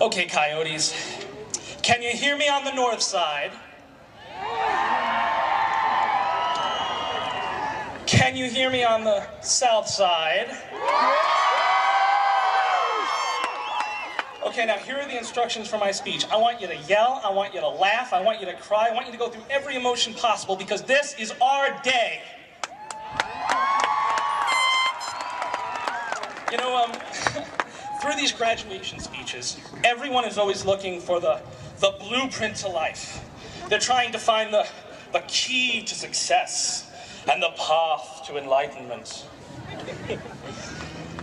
Okay, coyotes, can you hear me on the north side? Can you hear me on the south side? Okay, now here are the instructions for my speech. I want you to yell, I want you to laugh, I want you to cry, I want you to go through every emotion possible because this is our day. You know, through these graduation speeches, everyone is always looking for the blueprint to life. They're trying to find the key to success and the path to enlightenment.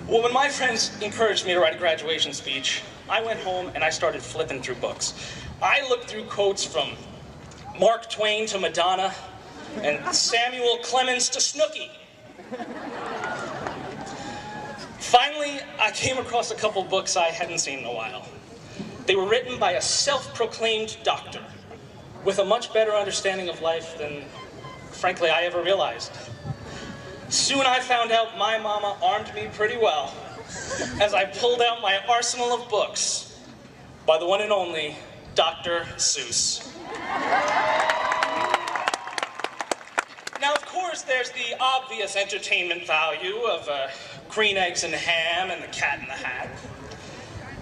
Well, when my friends encouraged me to write a graduation speech, I went home and I started flipping through books. I looked through quotes from Mark Twain to Madonna and Samuel Clemens to Snooki. Finally, I came across a couple books I hadn't seen in a while. They were written by a self-proclaimed doctor with a much better understanding of life than, frankly, I ever realized. Soon I found out my mama armed me pretty well as I pulled out my arsenal of books by the one and only Dr. Seuss. Now, of course, there's the obvious entertainment value of green eggs and ham and the Cat in the Hat.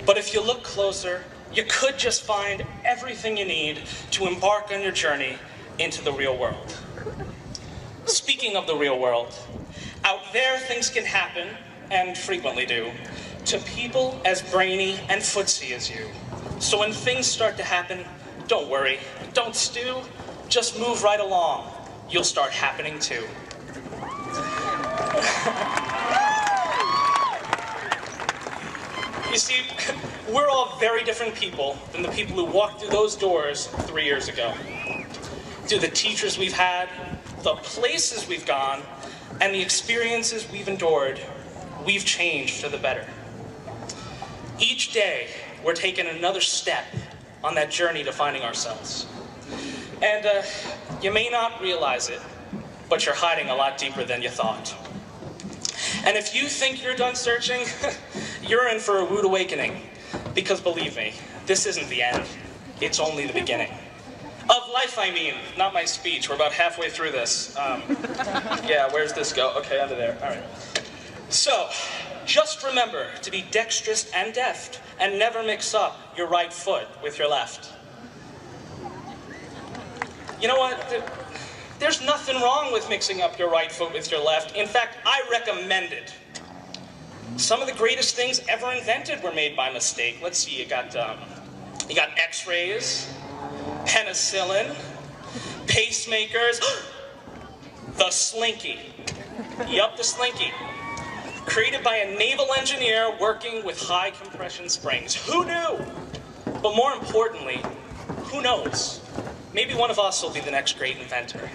But if you look closer, you could just find everything you need to embark on your journey into the real world. Speaking of the real world, out there things can happen, and frequently do, to people as brainy and footsy as you. So when things start to happen, don't worry, don't stew, just move right along. You'll start happening too. You see, we're all very different people than the people who walked through those doors 3 years ago. Through the teachers we've had, the places we've gone, and the experiences we've endured, we've changed for the better. Each day, we're taking another step on that journey to finding ourselves. And you may not realize it, but you're hiding a lot deeper than you thought. And if you think you're done searching, you're in for a rude awakening. Because believe me, this isn't the end. It's only the beginning. Of life, I mean, not my speech. We're about halfway through this. Yeah, where's this go? Okay, under there. All right. So, just remember to be dexterous and deft, and never mix up your right foot with your left. You know what? There's nothing wrong with mixing up your right foot with your left. In fact, I recommend it. Some of the greatest things ever invented were made by mistake. Let's see, you got X-rays, penicillin, pacemakers, the Slinky. Yup, the Slinky. Created by a naval engineer working with high compression springs. Who knew? But more importantly, who knows? Maybe one of us will be the next great inventor.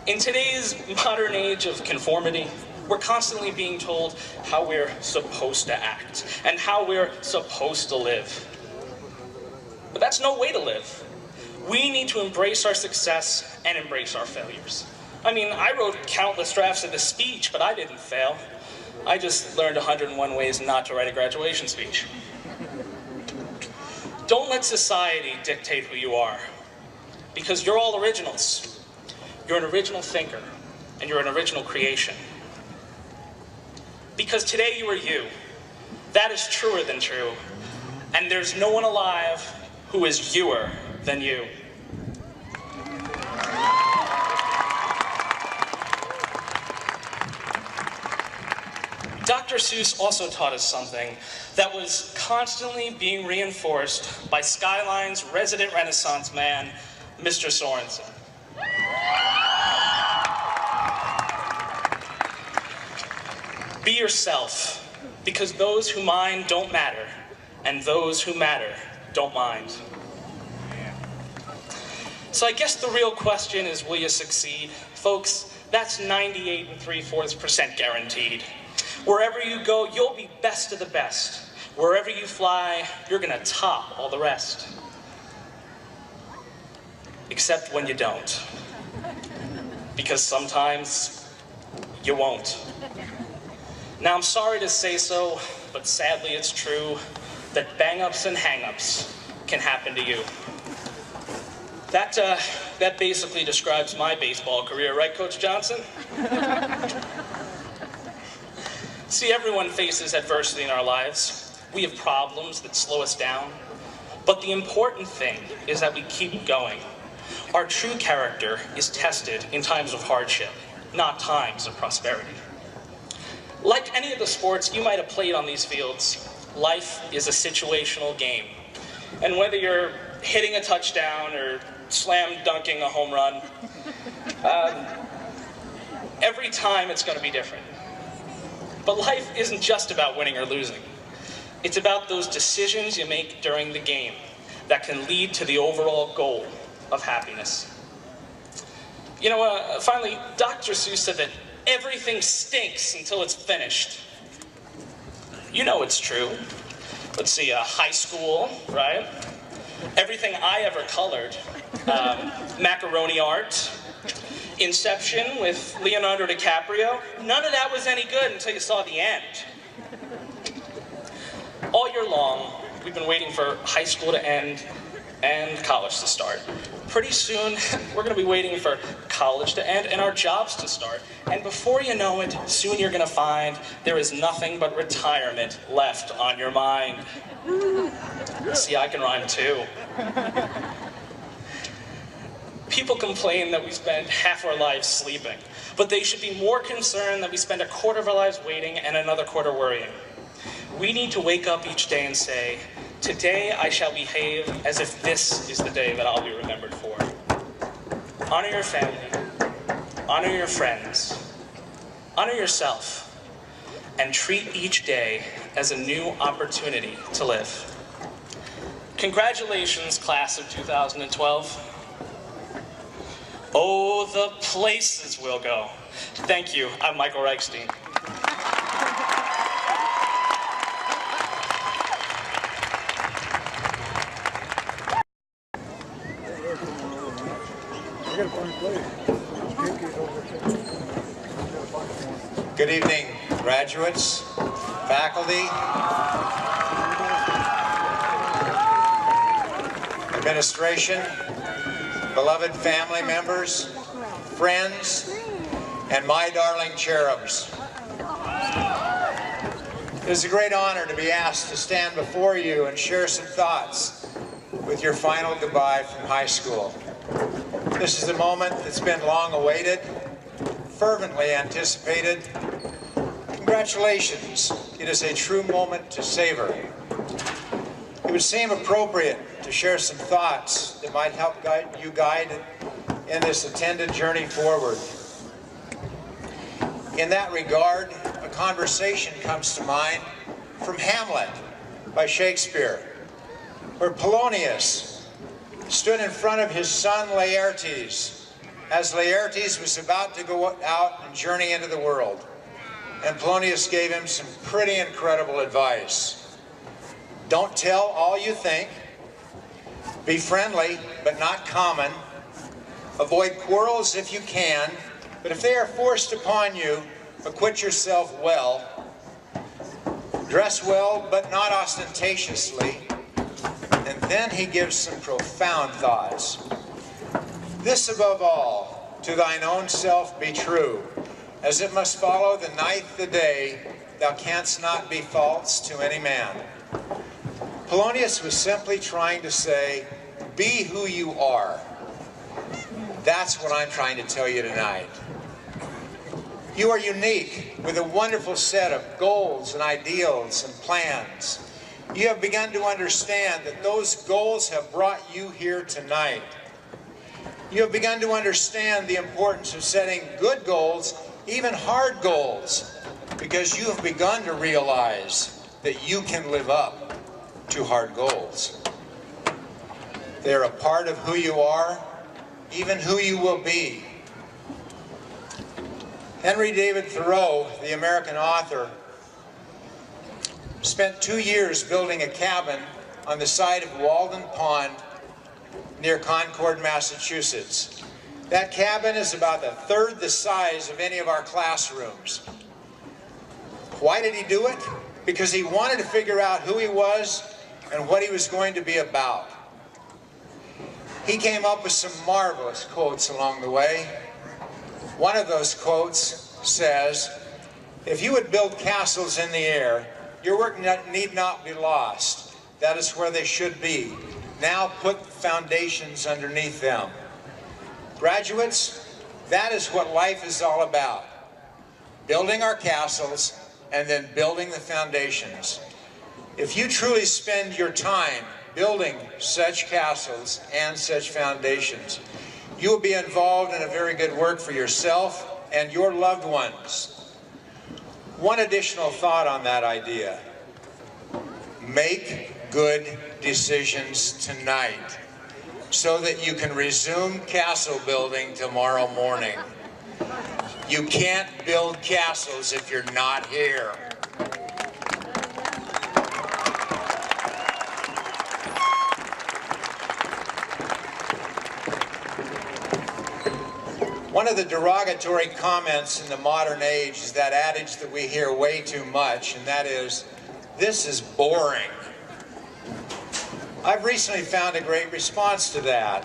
In today's modern age of conformity, we're constantly being told how we're supposed to act and how we're supposed to live. But that's no way to live. We need to embrace our success and embrace our failures. I mean, I wrote countless drafts of this speech, but I didn't fail. I just learned 101 ways not to write a graduation speech. Don't let society dictate who you are, because you're all originals. You're an original thinker, and you're an original creation. Because today you are you. That is truer than true, and there's no one alive who is youer than you. Dr. Seuss also taught us something that was constantly being reinforced by Skyline's resident Renaissance man, Mr. Sorensen. Be yourself, because those who mind don't matter, and those who matter don't mind. So I guess the real question is, will you succeed? Folks, that's 98 3/4% guaranteed. Wherever you go, you'll be best of the best. Wherever you fly, you're gonna top all the rest. Except when you don't. Because sometimes you won't. Now, I'm sorry to say so, but sadly it's true. that bang-ups and hang-ups can happen to you. That basically describes my baseball career, right, Coach Johnson? See, everyone faces adversity in our lives. We have problems that slow us down. But the important thing is that we keep going. Our true character is tested in times of hardship, not times of prosperity. Like any of the sports you might have played on these fields, life is a situational game. And whether you're hitting a touchdown or slam dunking a home run, every time it's going to be different. But life isn't just about winning or losing. It's about those decisions you make during the game that can lead to the overall goal of happiness. You know, finally, Dr. Seuss said that everything stinks until it's finished. You know it's true. Let's see, high school, right? Everything I ever colored. Macaroni art. Inception with Leonardo DiCaprio. None of that was any good until you saw the end. All year long, we've been waiting for high school to end and college to start. Pretty soon, we're going to be waiting for college to end and our jobs to start. And before you know it, soon you're going to find there is nothing but retirement left on your mind. See, I can rhyme too. People complain that we spend half our lives sleeping, but they should be more concerned that we spend a quarter of our lives waiting and another quarter worrying. We need to wake up each day and say, today I shall behave as if this is the day that I'll be remembered for. Honor your family, honor your friends, honor yourself, and treat each day as a new opportunity to live. Congratulations, class of 2012. Oh, the places we'll go. Thank you. I'm Michael Reichstein. Good evening, graduates, faculty, administration, beloved family members, friends, and my darling cherubs. It is a great honor to be asked to stand before you and share some thoughts with your final goodbye from high school. This is a moment that's been long awaited, fervently anticipated. Congratulations. It is a true moment to savor. It would seem appropriate to share some thoughts that might help guide in this intended journey forward. In that regard, a conversation comes to mind from Hamlet by Shakespeare, where Polonius stood in front of his son Laertes as Laertes was about to go out and journey into the world. And Polonius gave him some pretty incredible advice. Don't tell all you think. Be friendly, but not common. Avoid quarrels if you can, but if they are forced upon you, acquit yourself well. Dress well, but not ostentatiously. And then he gives some profound thoughts. This above all, to thine own self be true, as it must follow the ninth the day, thou canst not be false to any man. Polonius was simply trying to say, be who you are. That's what I'm trying to tell you tonight. You are unique with a wonderful set of goals and ideals and plans. You have begun to understand that those goals have brought you here tonight. You have begun to understand the importance of setting good goals, even hard goals, because you have begun to realize that you can live up to hard goals. They're a part of who you are, even who you will be. Henry David Thoreau, the American author, spent 2 years building a cabin on the side of Walden Pond near Concord, Massachusetts. That cabin is about a third the size of any of our classrooms. Why did he do it? Because he wanted to figure out who he was and what he was going to be about. He came up with some marvelous quotes along the way. One of those quotes says, "If you would build castles in the air, your work need not be lost. That is where they should be. Now put foundations underneath them." Graduates, that is what life is all about. Building our castles and then building the foundations. If you truly spend your time building such castles and such foundations, you will be involved in a very good work for yourself and your loved ones. One additional thought on that idea. Make good decisions tonight so that you can resume castle building tomorrow morning. You can't build castles if you're not here. One of the derogatory comments in the modern age is that adage that we hear way too much, and that is, "This is boring." I've recently found a great response to that.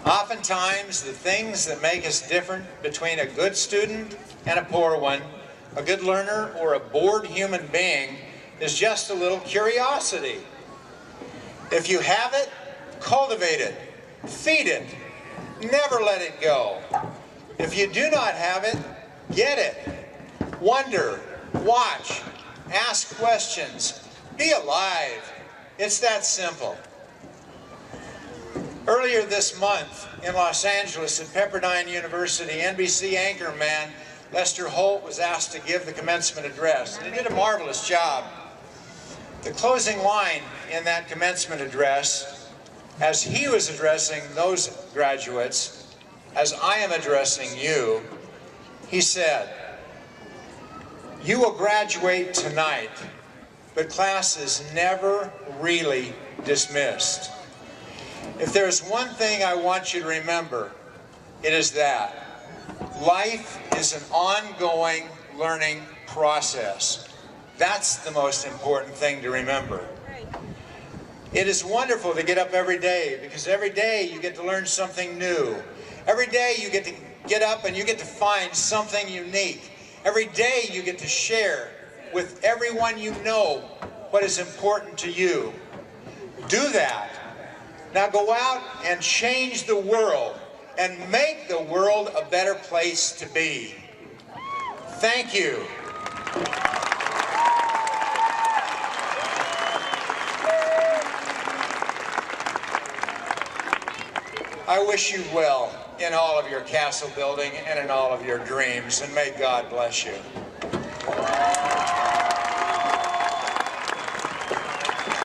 Oftentimes, the things that make us different between a good student and a poor one, a good learner or a bored human being, is just a little curiosity. If you have it, cultivate it, feed it, never let it go. If you do not have it, get it. Wonder, watch, ask questions, be alive. It's that simple. Earlier this month in Los Angeles at Pepperdine University, NBC anchorman Lester Holt was asked to give the commencement address, and he did a marvelous job. The closing line in that commencement address, as he was addressing those graduates, as I am addressing you, he said, "You will graduate tonight, but class is never really dismissed. If there's one thing I want you to remember, it is that life is an ongoing learning process." That's the most important thing to remember. It is wonderful to get up every day, because every day you get to learn something new. Every day you get to get up and you get to find something unique. Every day you get to share with everyone you know what is important to you. Do that. Now go out and change the world and make the world a better place to be. Thank you. I wish you well in all of your castle building and in all of your dreams, and may God bless you.